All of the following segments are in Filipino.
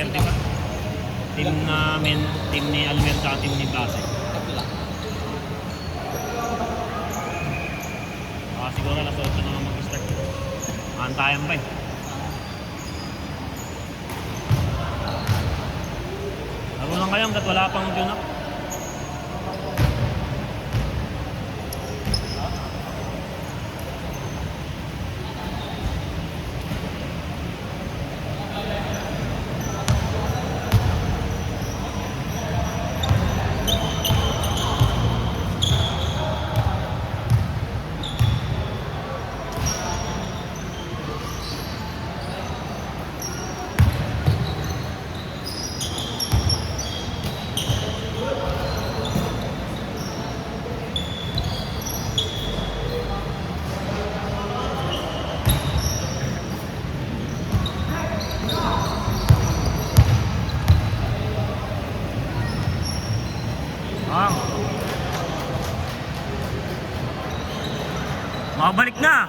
player, di ba? Team namin, team ni Almer at team ni Blase. Siguro alas 8 na nga mag-start. Antayan pa eh. Laro lang kayo hanggat wala pang tune up. Makabalik na.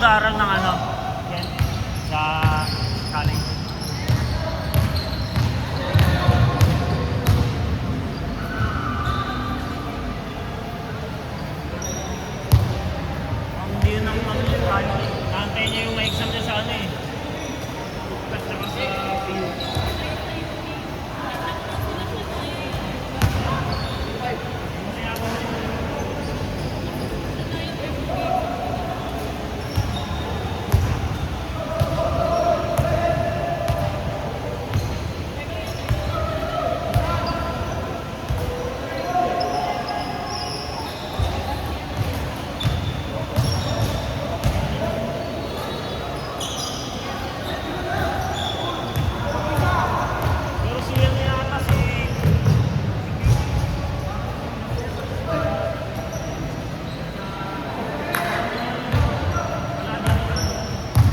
nag-aaral ng ano, yan, sa college. Hindi yun ang ano yun, tayo. Naantay niya yung exam niya sa ano eh. At saka sa PU. Pero siya na yata si...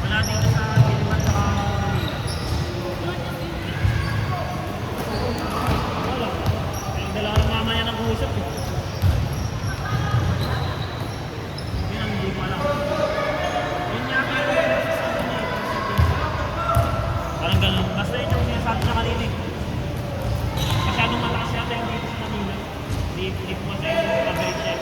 Wala dito sa Diliman sa Manila. Wala. Yung dalawa ng mama niya nag-uusap eh. Yun ang hindi ko alam. Yun nga kayo sa ano niya. Parang ganun. Basta yun yung sinasabi niya kanina eh. Masyadong malakas yata yung dito sa Manila. Hindi ko masaya yung average check.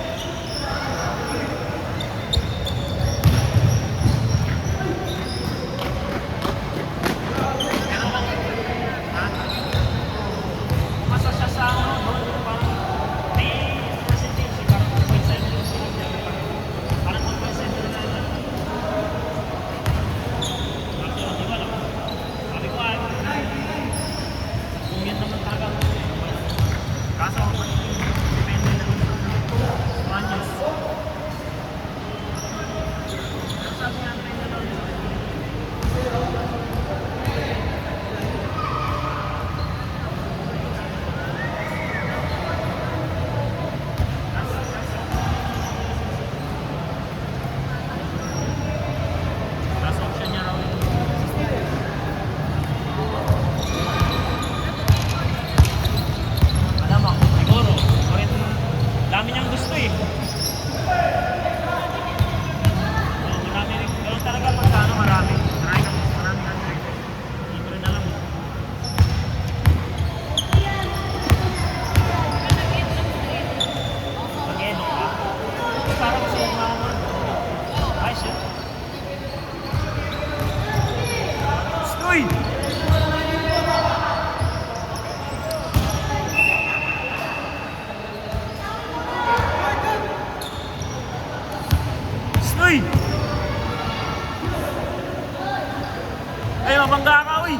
Pero lang, ha? Umasa siya sa ano, doon, parang may percentage, parang 2.7 yung sila. Parang 2.7 na lang. Kasi di ba lang? Sabi ko ay, kung yan naman talaga, kaso depende naman sa Spanish. Pero sabi nga tayo na lang, last option niya raw yun. Alam mo, siguro, kahit dami niyang gusto eh. Marami rin. Ganun talaga pagka ano, marami. Marami ano eh. Hindi ko rin alam eh. Mag-edit ka. Parang kasi yung mga ay siya. Stoy! Stoy! Ay, mabangga ka, uy!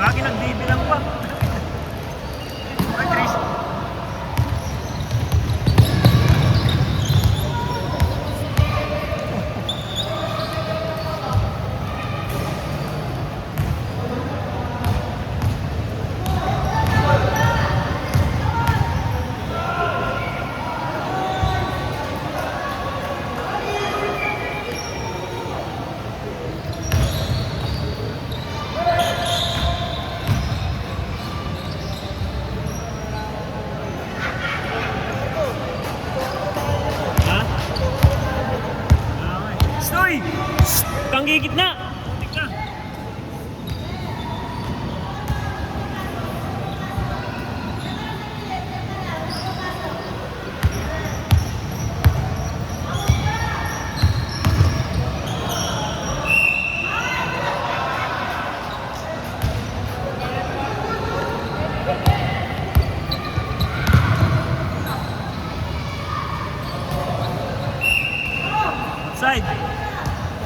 Lagi nagbibilang pa. Ay, Tris. Ha? Stoy! Kang gigit na! Tika. Outside.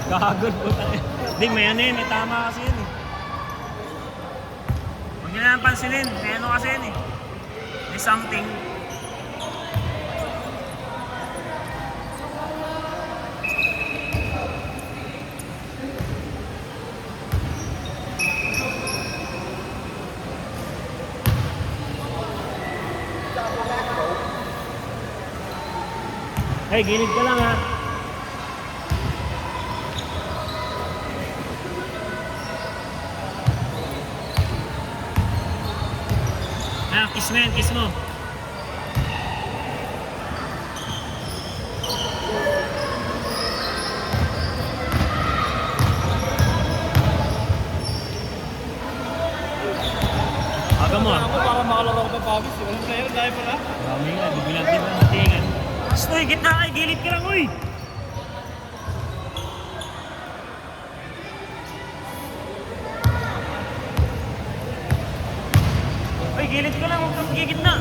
Gagod po tayo. Hindi, may ano yun. May tama kasi yun eh. Huwag nyo na lang pansinin. May ano kasi yun eh. May something. Hey, gilid ka lang ha. Kiss mo yan, kiss mo. Aga mo ah. Ako para makalaro ko pa pawis. Walang player, dahil pala. Marami nga, bibilang din ang natingan. Stoy, gitna kay, gilid ka lang, uy! Uy, gilid ka lang, huwag kang gigitna.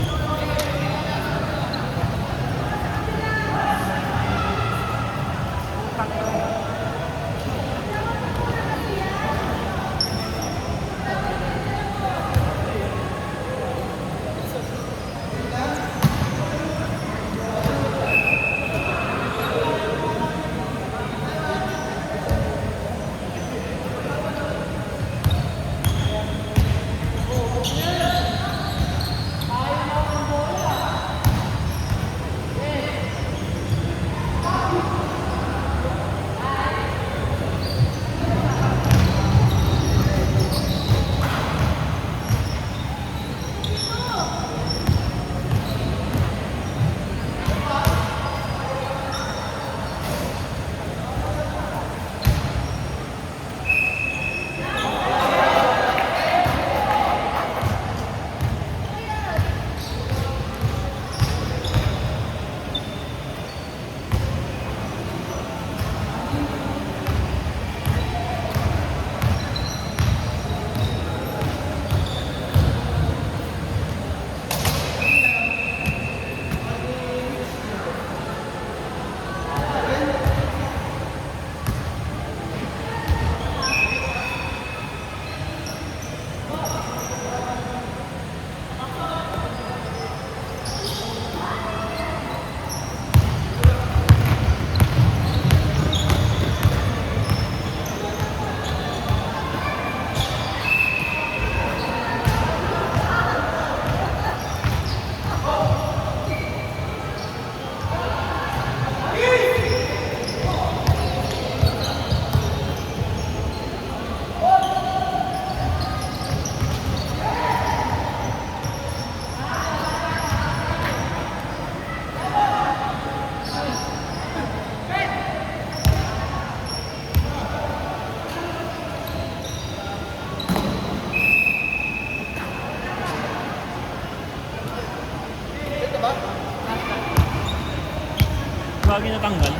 Bagay natanggal.